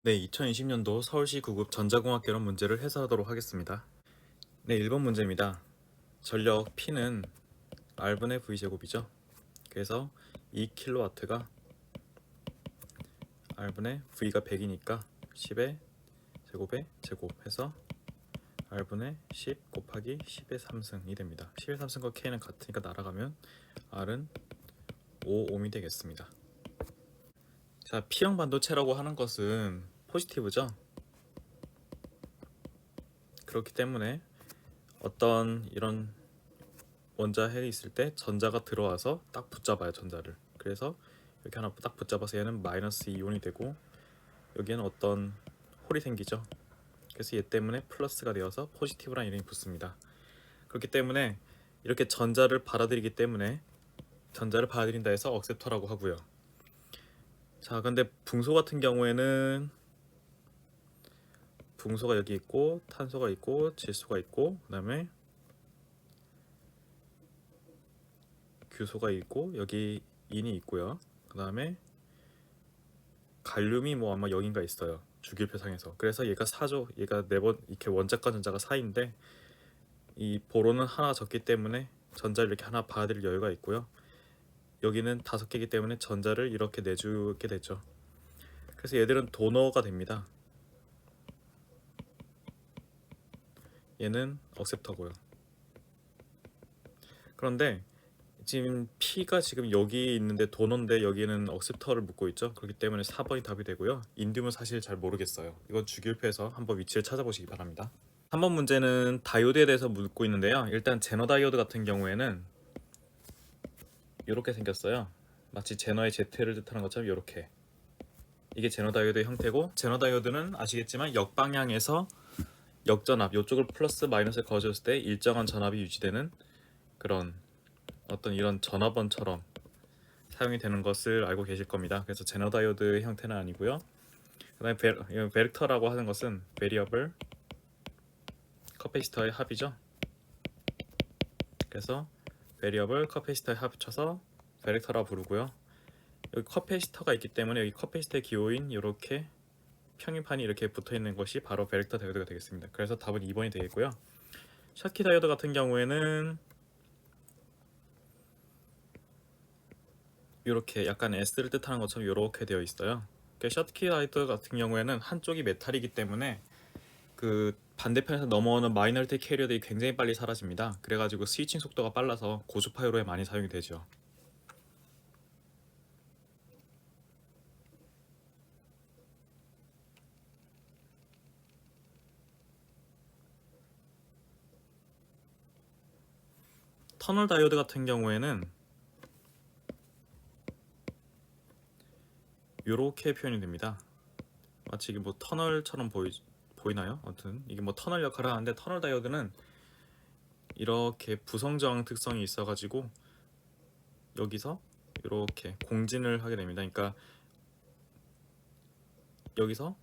네, 2020년도 서울시 구급 전자공학 결합 문제를 해설하도록 하겠습니다. 네, 1번 문제입니다. 전력 P는 R분의 V제곱이죠. 그래서 2kW가 R분의 V가 100이니까 10의 제곱의 제곱 해서 R분의 10 곱하기 10의 3승이 됩니다. 10의 3승과 K는 같으니까 날아가면 R은 5옴이 되겠습니다. 자, P형 반도체라고 하는 것은 포지티브죠. 그렇기 때문에 어떤 이런 원자핵이 있을 때 전자가 들어와서 딱 붙잡아요, 전자를. 그래서 이렇게 하나 딱 붙잡아서 얘는 마이너스 이온이 되고 여기에는 어떤 홀이 생기죠. 그래서 얘 때문에 플러스가 되어서 포지티브라는 이름이 붙습니다. 그렇기 때문에 이렇게 전자를 받아들이기 때문에 전자를 받아들인다 해서 억셉터라고 하고요. 자, 근데 붕소 같은 경우에는 붕소가 여기 있고 탄소가 있고 질소가 있고 그다음에 규소가 있고 여기 인이 있고요. 그다음에 갈륨이 뭐 아마 여긴가 있어요. 주기율표상에서. 그래서 얘가 4죠. 얘가 4번 이렇게 원자과 전자가 4인데 이 보로는 하나 적기 때문에 전자를 이렇게 하나 받아들일 여유가 있고요. 여기는 5개이기 때문에 전자를 이렇게 내주게 되죠. 그래서 얘들은 도너가 됩니다. 얘는 억셉터고요. 그런데 지금 P가 지금 여기 있는데 도너인데 여기는 억셉터를 묻고 있죠. 그렇기 때문에 4번이 답이 되고요. 인듐은 사실 잘 모르겠어요. 이건 주기율표에서 한번 위치를 찾아보시기 바랍니다. 3번 문제는 다이오드에 대해서 묻고 있는데요. 일단 제너 다이오드 같은 경우에는 이렇게 생겼어요. 마치 제너의 Z를 뜻하는 것처럼 이렇게. 이게 제너 다이오드의 형태고, 제너 다이오드는 아시겠지만 역방향에서 역전압, 이쪽을 플러스 마이너스에 거졌을 때 일정한 전압이 유지되는 그런 어떤 이런 전압원처럼 사용이 되는 것을 알고 계실 겁니다. 그래서 제너 다이오드의 형태는 아니고요. 그다음에 베렉터라고 하는 것은 베리어블 커패시터의 합이죠. 그래서 베리어블 커패시터에 합쳐서 베렉터라 부르고요. 여기 커패시터가 있기 때문에 여기 커패시터의 기호인 이렇게 평행판이 이렇게 붙어 있는 것이 바로 베렉터 다이오드가 되겠습니다. 그래서 답은 2번이 되겠고요. 샤키 다이오드 같은 경우에는 이렇게 약간 S를 뜻하는 것처럼 이렇게 되어 있어요. 샤키 다이오드 같은 경우에는 한쪽이 메탈이기 때문에 그 반대편에서 넘어오는 마이너리티 캐리어들이 굉장히 빨리 사라집니다. 그래가지고 스위칭 속도가 빨라서 고주파율에 많이 사용이 되죠. 터널 다이오드 같은 경우에는 이렇게 표현이 됩니다. 마치 이게 뭐 터널처럼 보이나요? 아무튼 이게 뭐 터널 역할을 하는데 터널 다이오드는 이렇게 부성저항 특성이 있어가지고 여기서 이렇게 공진을 하게 됩니다. 그러니까 여기서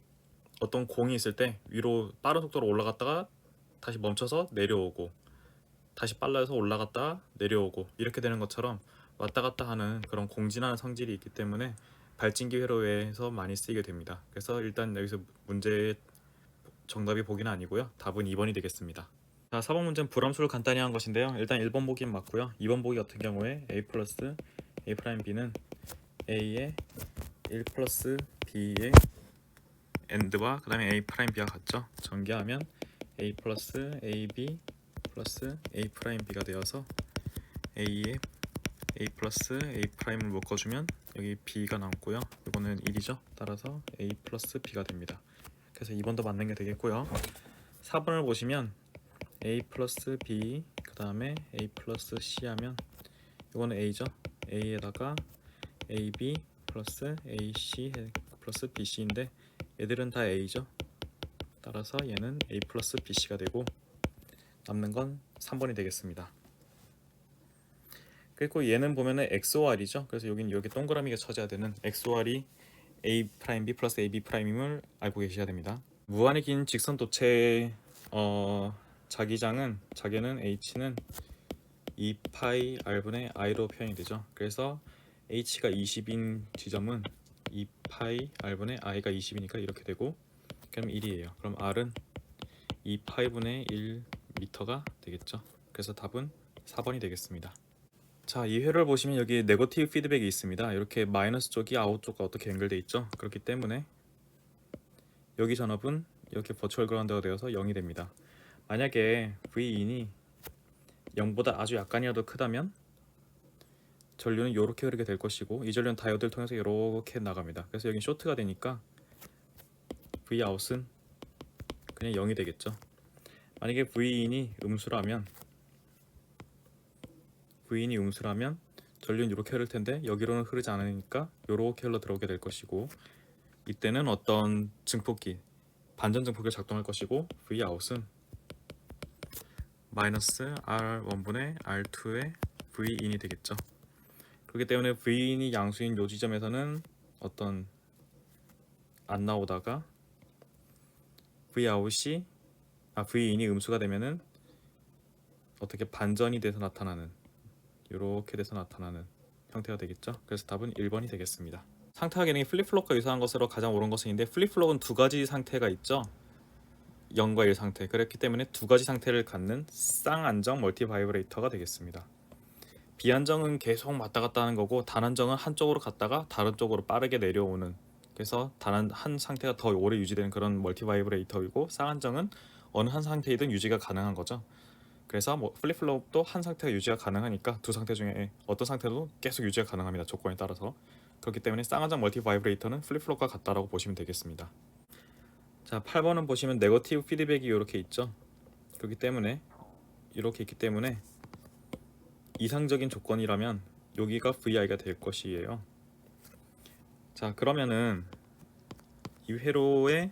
어떤 공이 있을 때 위로 빠른 속도로 올라갔다가 다시 멈춰서 내려오고 다시 빨라서 올라갔다가 내려오고 이렇게 되는 것처럼 왔다 갔다 하는 그런 공진하는 성질이 있기 때문에 발진기 회로에서 많이 쓰이게 됩니다. 그래서 일단 여기서 문제의 정답이 보기는 아니고요. 답은 2번이 되겠습니다. 자, 4번 문제는 불함수를 간단히 한 것인데요. 일단 1번 보기는 맞고요. 2번 보기 같은 경우에 a 플러스 a 프라임 b는 a의 1 플러스 b의 and와 그 다음에 a 프라임 b와 같죠. 전개하면 a 플러스 ab 플러스 a 프라임 b가 되어서 a의 a 플러스 a 프라임을 묶어주면 여기 b가 남고요. 이거는 1이죠. 따라서 a 플러스 b가 됩니다. 그래서 2번도 맞는 게 되겠고요. 4번을 보시면 a 플러스 b 그 다음에 a 플러스 c 하면 이거는 a죠. a에다가 ab 플러스 ac 플러스 bc인데 얘들은 다 a죠. 따라서 얘는 a 플러스 bc가 되고 남는 건 3번이 되겠습니다. 그리고 얘는 보면은 XOR이죠. 그래서 여긴 여기 동그라미가 쳐져야 되는 XOR이 A 프라임 B 플러스 AB 프라임임을 알고 계셔야 됩니다. 무한히 긴 직선 도체의 자기는 H는 2파이 R분의 I로 표현이 되죠. 그래서 H가 20인 지점은 2파이 R분의 I가 20이니까 이렇게 되고, 그럼 1이에요. 그럼 R은 2파이분의 1m가 되겠죠. 그래서 답은 4번이 되겠습니다. 자, 이 회를 보시면 여기 네거티브 피드백이 있습니다. 이렇게 마이너스 쪽이 아웃 쪽과 어떻게 연결되어 있죠. 그렇기 때문에 여기 전압은 이렇게 버추얼 그라운드가 되어서 0이 됩니다. 만약에 V인이 0보다 아주 약간이라도 크다면 전류는 이렇게 흐르게 될 것이고, 이 전류는 다이오드를 통해서 이렇게 나갑니다. 그래서 여기 쇼트가 되니까 Vout은 그냥 0이 되겠죠. 만약에 V인이 음수라면 전류는 이렇게 흐를 텐데 여기로는 흐르지 않으니까 이렇게 흘러 들어오게 될 것이고, 이때는 어떤 증폭기, 반전 증폭기가 작동할 것이고, Vout은 마이너스 R1분의 R2의 Vin이 되겠죠. 그렇기 때문에 Vin이 양수인 요 지점에서는 어떤 안 나오다가 Vin이 음수가 되면은 어떻게 반전이 돼서 나타나는, 이렇게 돼서 나타나는 형태가 되겠죠. 그래서 답은 1번이 되겠습니다. 상태와 기능이 플립플롭과 유사한 것으로 가장 옳은 것은 인데, 플립플롭은 두 가지 상태가 있죠. 0과 1 상태. 그렇기 때문에 두 가지 상태를 갖는 쌍안정 멀티 바이브레이터가 되겠습니다. 비안정은 계속 왔다 갔다 하는 거고, 단안정은 한쪽으로 갔다가 다른 쪽으로 빠르게 내려오는, 그래서 한 상태가 더 오래 유지되는 그런 멀티 바이브레이터이고, 쌍안정은 어느 한 상태이든 유지가 가능한 거죠. 그래서 플립플롭도 한 상태가 유지가 가능하니까 두 상태 중에 어떤 상태도 계속 유지가 가능합니다. 조건에 따라서. 그렇기 때문에 쌍안정 멀티 바이브레이터는 플립플롭과 같다라고 보시면 되겠습니다. 자, 8번은 보시면 네거티브 피드백이 이렇게 있죠. 그렇기 때문에 이렇게 있기 때문에 이상적인 조건이라면 여기가 VI가 될 것이에요. 자, 그러면은 이 회로의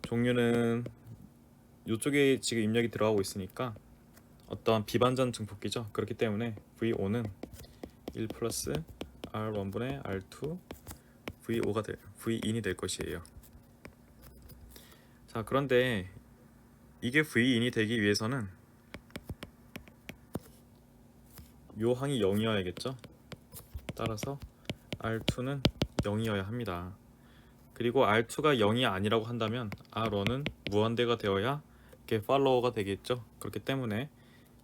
종류는 이쪽에 지금 입력이 들어가고 있으니까 어떠한 비반전 증폭기죠. 그렇기 때문에 VO는 1 플러스 R1분의 R2 Vin이 될 것이에요. 자, 그런데 이게 Vin이 되기 위해서는 요 항이 0이어야겠죠. 따라서 R2는 0이어야 합니다. 그리고 R2가 0이 아니라고 한다면 R1은 무한대가 되어야 이렇게 팔로워가 되겠죠. 그렇기 때문에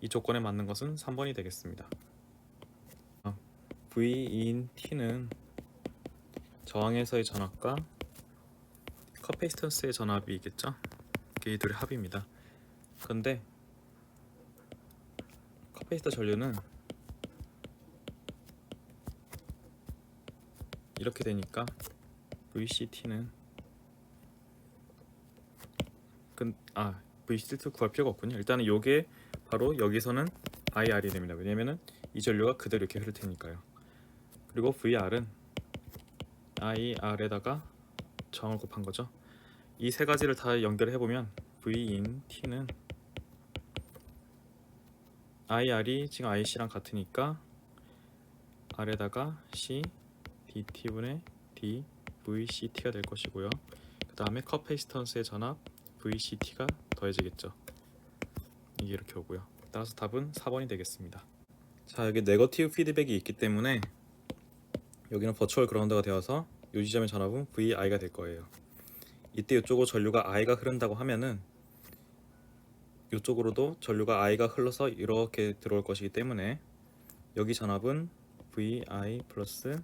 이 조건에 맞는 것은 3번이 되겠습니다. V인 T는 저항에서의 전압과 커패시턴스의 전압이 있겠죠. 이게 이 둘의 합입니다. 그런데 커패시터 전류는 이렇게 되니까 VCT는 VCT 구할 필요가 없군요. 일단은 요게 바로 여기서는 IR이 됩니다. 왜냐면은 이 전류가 그대로 이렇게 흐를 테니까요. 그리고 VR은 IR에다가 저항을 곱한 거죠. 이 세 가지를 다 연결해 보면 V인 T는 IR이 지금 IC랑 같으니까 R에다가 C DT분의 D VCT가 될 것이고요. 그 다음에 커패시턴스의 전압 VCT가 더해지겠죠. 이게 이렇게 오고요. 따라서 답은 4번이 되겠습니다. 자, 여기 네거티브 피드백이 있기 때문에 여기는 버추얼 그라운드가 되어서 이 지점의 전압은 VI가 될 거예요. 이때 이쪽으로 전류가 I가 흐른다고 하면은 이쪽으로도 전류가 I가 흘러서 이렇게 들어올 것이기 때문에 여기 전압은 VI 플러스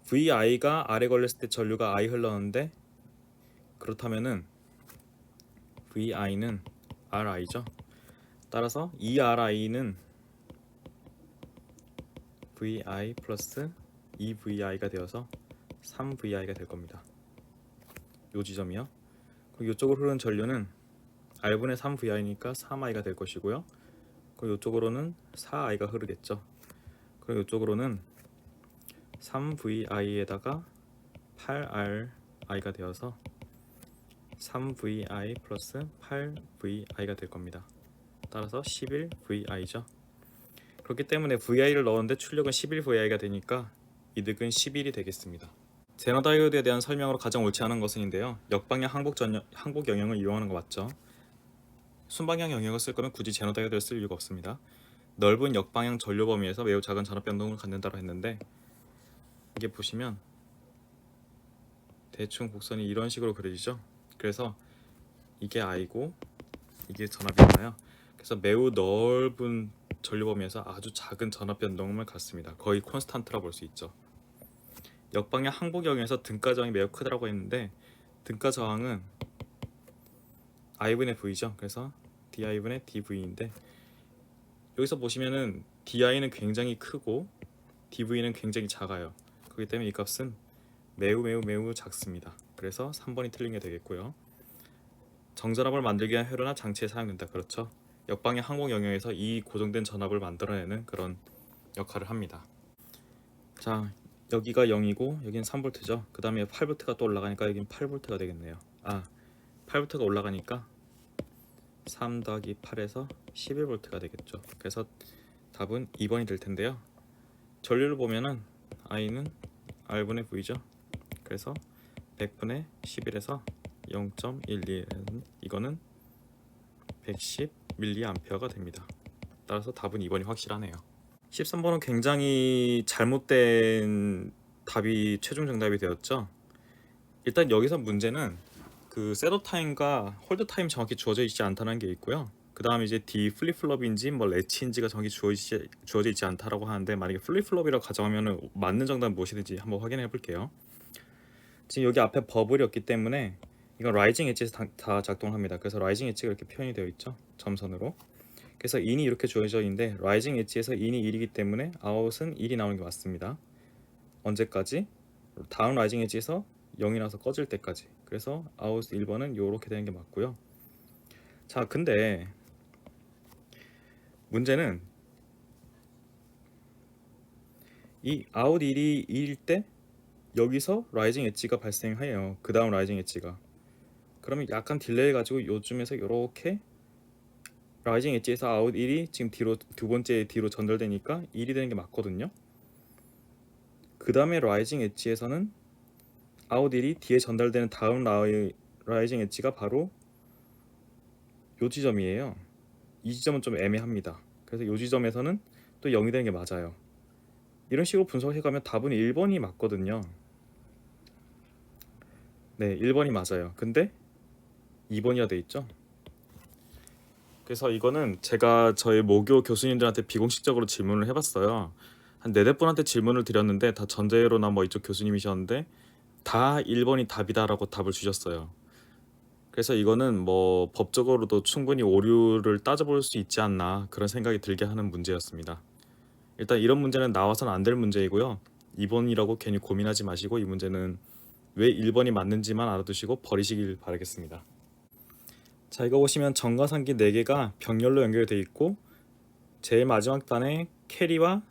VI가 R에 걸렸을 때 전류가 I 흘렀는데, 그렇다면은 VI는 RI죠. 따라서 ERI는 VI 플러스 EVI가 되어서 3VI가 될 겁니다. 요 지점이요. 그리고 이쪽으로 흐르는 전류는 R분의 3VI니까 3I가 될 것이고요. 그리고 이쪽으로는 4I가 흐르겠죠. 그리고 이쪽으로는 3VI에다가 8RI가 되어서 3VI 플러스 8VI가 될 겁니다. 따라서 11VI죠. 그렇기 때문에 VI를 넣었는데 출력은 11VI가 되니까 이득은 11이 되겠습니다. 제너 다이오드에 대한 설명으로 가장 옳지 않은 것은인데요. 역방향 항복 영역을 이용하는 거 맞죠? 순방향 영역을 쓸 거면 굳이 제너 다이오드를 쓸 이유가 없습니다. 넓은 역방향 전류 범위에서 매우 작은 전압 변동을 갖는다고 했는데, 이게 보시면 대충 곡선이 이런 식으로 그려지죠. 그래서 이게 I고 이게 전압이잖아요. 그래서 매우 넓은 전류 범위에서 아주 작은 전압 변동을 갖습니다. 거의 콘스탄트라 볼 수 있죠. 역방향 항복 영역에서 등가 저항이 매우 크다라고 했는데 등가 저항은 I분의 V죠. 그래서 DI분의 DV인데 여기서 보시면은 DI는 굉장히 크고 DV는 굉장히 작아요. 그렇기 때문에 이 값은 매우 작습니다. 그래서 3번이 틀린 게 되겠고요. 정전압을 만들기 위한 회로나 장치에 사용된다. 그렇죠. 역방향 항공 영역에서 이 고정된 전압을 만들어내는 그런 역할을 합니다. 자, 여기가 0이고 여기는 3V죠. 그 다음에 8V가 또 올라가니까 여기는 8V가 되겠네요. 8V가 올라가니까 3 더하기 8에서 11V가 되겠죠. 그래서 답은 2번이 될 텐데요. 전류를 보면은 I는 R분의 V죠. 그래서 100분의 11에서 0.12 이거는 110mA가 됩니다. 따라서 답은 2번이 확실하네요. 13번은 굉장히 잘못된 답이 최종 정답이 되었죠. 일단 여기서 문제는 그 셋업 타임과 홀드 타임 정확히 주어져 있지 않다는 게 있고요. 그 다음에 이제 D 플립플롭인지 뭐 레치인지가 정확히 주어져 있지 않다라고 하는데 만약에 플립플롭이라고 가정하면 맞는 정답은 무엇이든지 한번 확인해 볼게요. 지금 여기 앞에 버블이 없기 때문에 이건 라이징 엣지에서 다 작동합니다. 그래서 라이징 엣지가 이렇게 표현이 되어 있죠. 점선으로. 그래서 인이 이렇게 주어져 있는데 라이징 엣지에서 인이 1이기 때문에 아웃은 1이 나오는 게 맞습니다. 언제까지? 다음 라이징 엣지에서 0이 나서 꺼질 때까지. 그래서 아웃 1번은 이렇게 되는 게 맞고요. 자, 근데 문제는 이 아웃 1이 1일 때 여기서 라이징 엣지가 발생해요. 그 다음 라이징 엣지가. 그러면 약간 딜레이 가지고 요쯤에서 이렇게 라이징 엣지에서 아웃 1이 지금 뒤로 두 번째 뒤로 전달되니까 1이 되는 게 맞거든요. 그 다음에 라이징 엣지에서는 아웃 1이 뒤에 전달되는 다음 라이징 엣지가 바로 요 지점이에요. 이 지점은 좀 애매합니다. 그래서 요 지점에서는 또 0이 되는 게 맞아요. 이런 식으로 분석해가면 답은 1번이 맞거든요. 네, 1번이 맞아요. 근데 2번이라 돼 있죠. 그래서 이거는 제가 저희 모교 교수님들한테 비공식적으로 질문을 해봤어요. 한 4-4분한테 질문을 드렸는데 다 전재로나 뭐 이쪽 교수님이셨는데 다 1번이 답이다라고 답을 주셨어요. 그래서 이거는 뭐 법적으로도 충분히 오류를 따져볼 수 있지 않나 그런 생각이 들게 하는 문제였습니다. 일단 이런 문제는 나와서는 안 될 문제이고요. 2번이라고 괜히 고민하지 마시고 이 문제는 왜 1번이 맞는지만 알아두시고 버리시길 바라겠습니다. 자, 이거 보시면 정과산기 4개가 병렬로 연결되어 있고 제일 마지막 단에 캐리와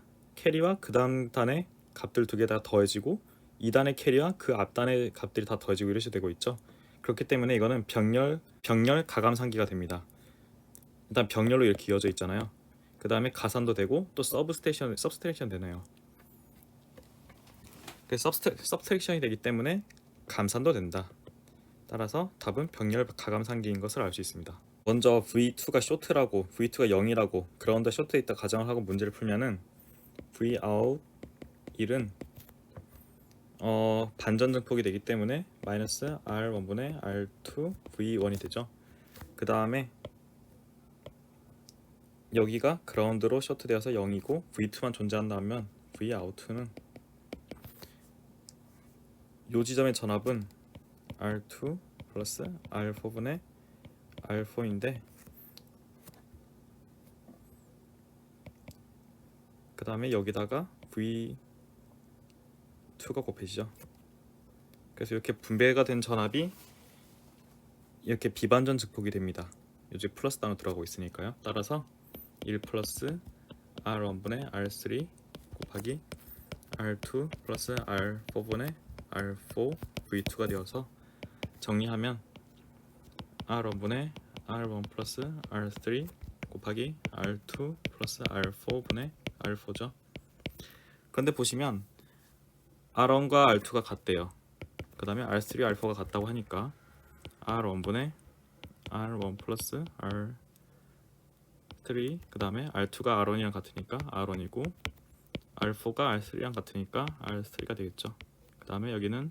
그 다음 단에 값들 2개 다 더해지고 2단의 캐리와 그 앞단의 값들이 다 더해지고 이렇게 되고 있죠. 그렇기 때문에 이거는 병렬 가감상기가 됩니다. 일단 병렬로 이렇게 이어져 있잖아요. 그 다음에 가산도 되고 또 서브스트랙션 되네요. 그래서 서브스트랙션이 되기 때문에 감산도 된다. 따라서 답은 병렬 가감상기인 것을 알 수 있습니다. 먼저 V2가 쇼트라고 V2가 0이라고 그라운드 쇼트에 있다 가정을 하고 문제를 풀면은 Vout 1은 반전 증폭이 되기 때문에 마이너스 R1분의 R2 V1이 되죠. 그 다음에 여기가 그라운드로 쇼트되어서 0이고 V2만 존재한다면 Vout는 요 지점의 전압은 R2 플러스 R4분의 R4인데 그 다음에 여기다가 V2가 곱해지죠. 그래서 이렇게 분배가 된 전압이 이렇게 비반전 증폭이 됩니다. 요즘 플러스 단으로 들어가고 있으니까요. 따라서 1 플러스 R1분의 R3 곱하기 R2 플러스 R4분의 R4 V2가 되어서 정리하면 R1분의 R1 플러스 R3 곱하기 R2 플러스 R4분의 R4죠. 그런데 보시면 R1과 R2가 같대요. 그 다음에 R3, R4가 같다고 하니까 R1분의 R1 플러스 R3 그 다음에 R2가 R1이랑 같으니까 R1이고 R4가 R3랑 같으니까 R3가 되겠죠. 그 다음에 여기는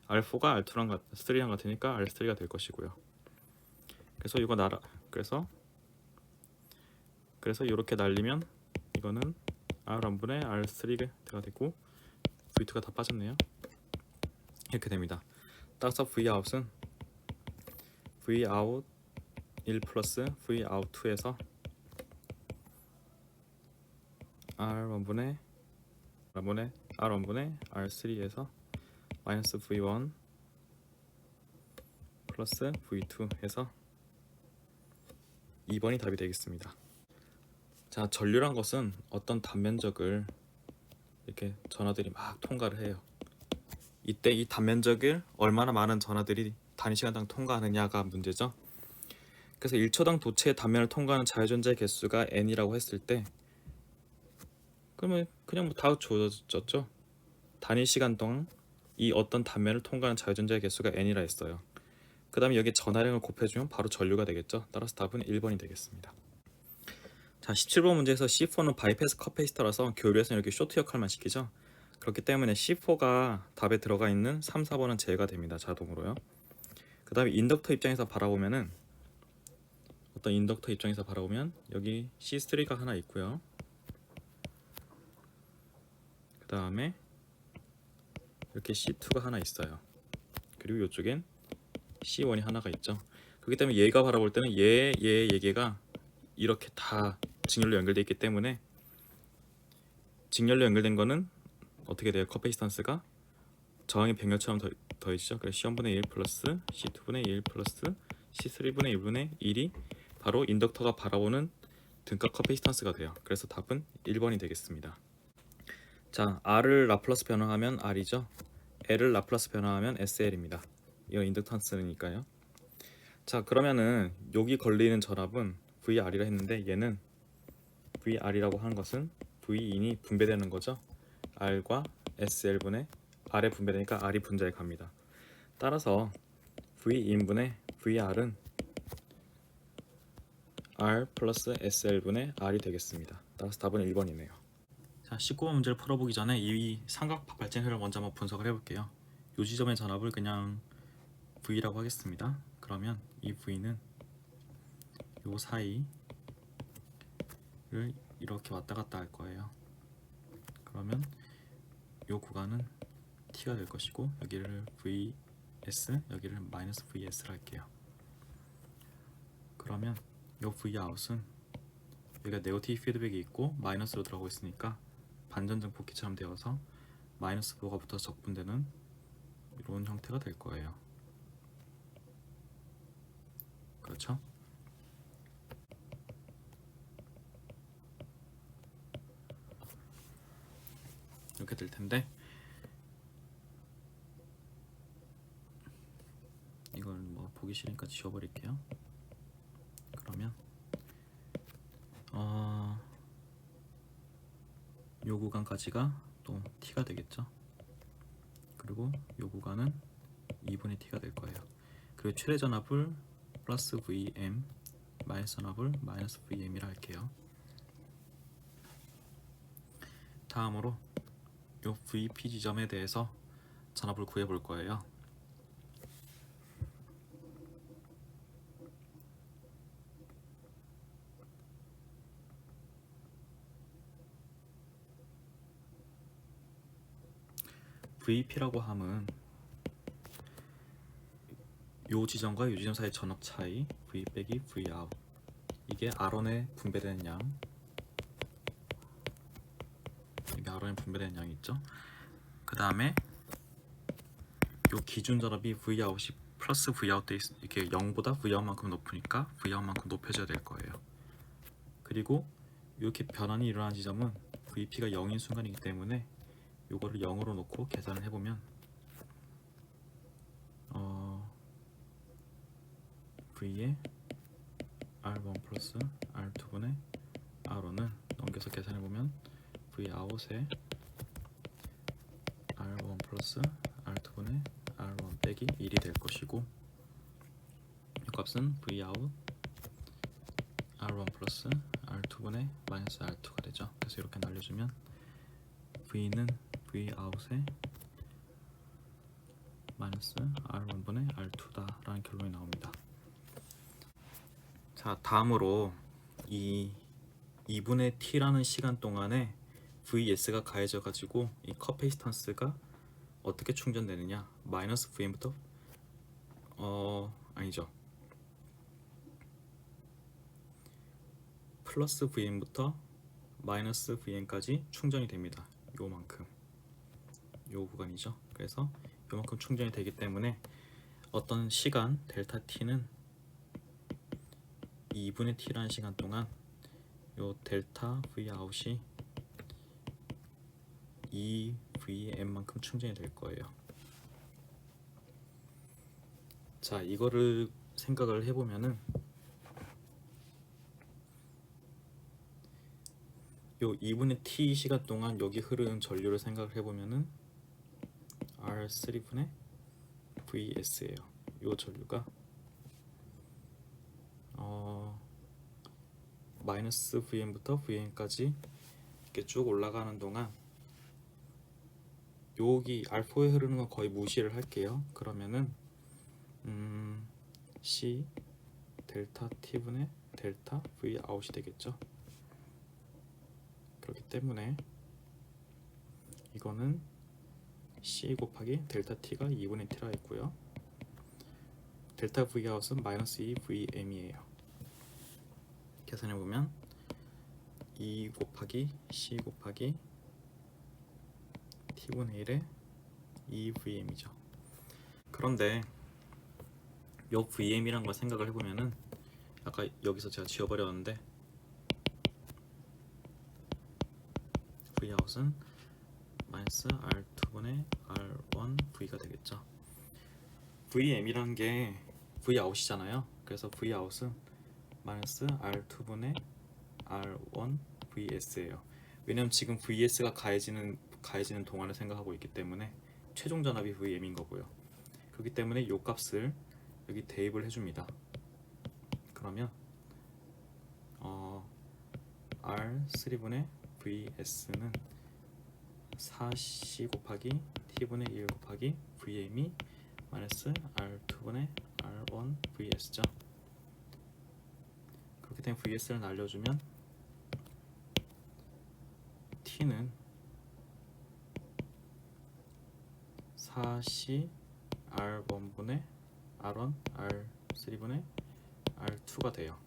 R4가 R2랑 3랑 같으니까 R3가 될 것이고요. 그래서 이거 그래서 이렇게 날리면 이거는 R1분의 R3가 되고 V2가 다 빠졌네요. 이렇게 됩니다. 따라서 Vout은 Vout 1 플러스 Vout 2에서 R1분의 R3에서 마이너스 V1 플러스 V2 해서 2번이 답이 되겠습니다. 자, 전류란 것은 어떤 단면적을 이렇게 전하들이 막 통과를 해요. 이때 이 단면적을 얼마나 많은 전하들이 단위시간당 통과하느냐가 문제죠. 그래서 1초당 도체의 단면을 통과하는 자유전자의 개수가 n이라고 했을 때 그러면 그냥 다 주어졌죠. 단위시간 동안 이 어떤 단면을 통과하는 자유전자의 개수가 n이라 했어요. 그 다음에 여기에 전하량을 곱해주면 바로 전류가 되겠죠. 따라서 답은 1번이 되겠습니다. 자, 17번 문제에서 C4는 바이패스 커패시터라서 교류에서는 이렇게 쇼트 역할만 시키죠. 그렇기 때문에 C4가 답에 들어가 있는 3, 4번은 제외가 됩니다. 자동으로요. 그 다음에 인덕터 입장에서 바라보면 여기 C3가 하나 있고요. 그 다음에 이렇게 C2가 하나 있어요. 그리고 이쪽엔 C1이 하나가 있죠. 그렇기 때문에 얘가 바라볼 때는 얘가 이렇게 다 직렬로 연결되어 있기 때문에 직렬로 연결된 거는 어떻게 돼요? 커패시턴스가 저항이 백렬처럼 더해지죠. 그래서 C1분의 1 플러스 C2분의 1 플러스 C3분의 1분의 1이 바로 인덕터가 바라보는 등가 커패시턴스가 돼요. 그래서 답은 1번이 되겠습니다. 자, R을 라플라스 변화하면 R이죠. L을 라플라스 변화하면 SL입니다. 이건 인덕턴스니까요. 자, 그러면은 여기 걸리는 전압은 VR이라 했는데 얘는 VR이라고 하는 것은 V인이 분배되는 거죠. R과 SL분의 R에 분배되니까 R이 분자에 갑니다. 따라서 V인분의 VR은 R 플러스 SL분의 R이 되겠습니다. 따라서 답은 1번이네요. 자, 19번 문제를 풀어보기 전에 이 삼각 발전회를 먼저 한번 분석을 해볼게요. 이 지점의 전압을 그냥 V라고 하겠습니다. 그러면 이 V는 요 사이를 이렇게 왔다 갔다 할 거예요. 그러면 요 구간은 T가 될 것이고 여기를 VS, 여기를 마이너스 VS를 할게요. 그러면 요 Vout은 여기가 네거티브 피드백이 있고 마이너스로 들어가고 있으니까 반전등폭기처럼 되어서 마이너스 부호가 붙어서 적분되는 이런 형태가 될 거예요. 그렇죠? 이렇게 될 텐데 이걸 뭐 보기 싫으니까 지워버릴게요. 그러면 요 구간까지가 또 T가 되겠죠. 그리고 요 구간은 2분의 T가 될 거예요. 그리고 최대 전압을 플러스 VM, 마이너스 전압을 마이너스 VM이라 할게요. 다음으로 요 VP 지점에 대해서 전압을 구해 볼 거예요. VP라고 함은 요 지점과 요 지점 사이 전압 차이 V 빼기 Vout, 이게 R1에 분배되는 양, 이게 R1에 분배되는 양이 있죠. 그 다음에 요 기준 전압이 Vout이 플러스 Vout 돼 이렇게 0보다 Vout만큼 높으니까 Vout만큼 높여져야 될 거예요. 그리고 이렇게 변환이 일어난 지점은 VP가 0인 순간이기 때문에 요거를 0으로 놓고 계산을 해보면 V에 R1 플러스 R2분의 R1을 넘겨서 계산해보면 Vout에 R1 플러스 R2분의 R1 빼기 1이 될 것이고 이 값은 Vout R1 플러스 R2분의 마이너스 R2가 되죠. 그래서 이렇게 날려주면 V는 V 아웃에 마이너스 R1분의 R2다 라는 결론이 나옵니다. 자, 다음으로 이 2분의 t라는 시간 동안에 VS가 가해져 가지고 이 커페이스턴스가 어떻게 충전되느냐, 마이너스 VM부터 아니죠, 플러스 VM부터 마이너스 VM까지 충전이 됩니다. 요만큼, 요 구간이죠. 그래서 요만큼 충전이 되기 때문에 어떤 시간 델타 t는 2분의 t라는 시간 동안 요 델타 V 아웃이 2VM만큼 충전이 될 거예요. 자, 이거를 생각을 해보면은 요 2분의 t 시간 동안 여기 흐르는 전류를 생각을 해보면은 R3분의 VS예요. 요 전류가 마이너스 VM부터 VM까지 이렇게 쭉 올라가는 동안 여기 R4에 흐르는 건 거의 무시를 할게요. 그러면은 C 델타 T분의 델타 V 아웃이 되겠죠. 그렇기 때문에 이거는 C 곱하기 델타 T가 2분의 T라 했고요. 델타 V 아웃은 마이너스 2VM이에요. 계산해보면 2 곱하기 C 곱하기 T분의 1의 2VM이죠. 그런데 요 VM이란 걸 생각을 해보면은 아까 여기서 제가 지워버렸는데 Vout은 마이너스 R2분의 R1V가 되겠죠. VM이란 게 Vout이잖아요. 그래서 Vout은 마이너스 R2분의 R1VS예요. 왜냐면 지금 VS가 가해지는 동안을 생각하고 있기 때문에 최종 전압이 VM인 거고요. 그렇기 때문에 이 값을 여기 대입을 해줍니다. 그러면 R3분의 VS는 4C 곱하기 T분의 1 곱하기 VM이 마이너스 R2분의 R1VS죠. 그렇게 되면 VS를 날려주면 T는 4C R1분의 R1 R3분의 R2가 돼요.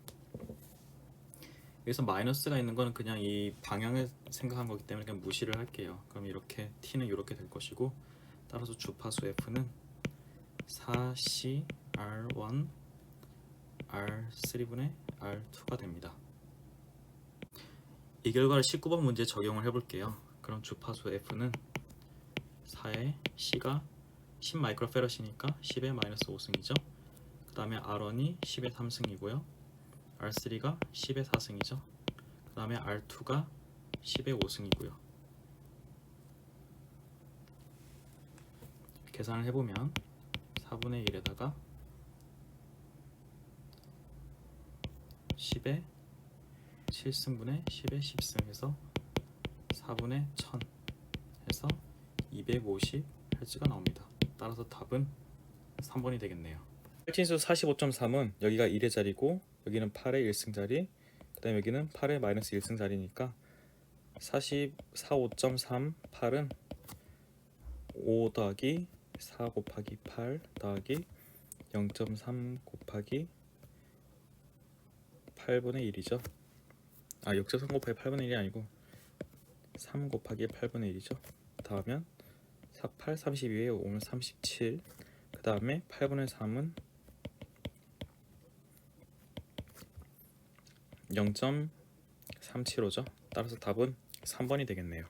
여기서 마이너스가 있는 거는 그냥 이 방향을 생각한 거기 때문에 그냥 무시를 할게요. 그럼 이렇게 T는 이렇게 될 것이고, 따라서 주파수 F는 4C R1 R3분의 R2가 됩니다. 이 결과를 19번 문제에 적용을 해볼게요. 그럼 주파수 F는 4의 C가 10 마이크로페럿이니까 10의 마이너스 5승이죠. 그 다음에 R1이 10의 3승이고요. R3가 10의 4승이죠. 그 다음에 R2가 10의 5승이고요. 계산을 해보면 4분의 1에다가 10의 7승분의 10의 10승 해서 4분의 1000 해서 250Hz가 나옵니다. 따라서 답은 3번이 되겠네요. 혈진수 45.3은 여기가 1의 자리고 여기는 8의 1승 자리, 그 다음에 여기는 8의 마이너스 1승 자리니까 45.3 8은 5 더하기 4 곱하기 8 더하기 0.3 곱하기 8분의 1이죠. 0.3 곱하기 8분의 1이 아니고 3 곱하기 8분의 1이죠. 다음은 48, 32에 5면 37, 그 다음에 8분의 3은 0.375죠. 따라서 답은 3번이 되겠네요.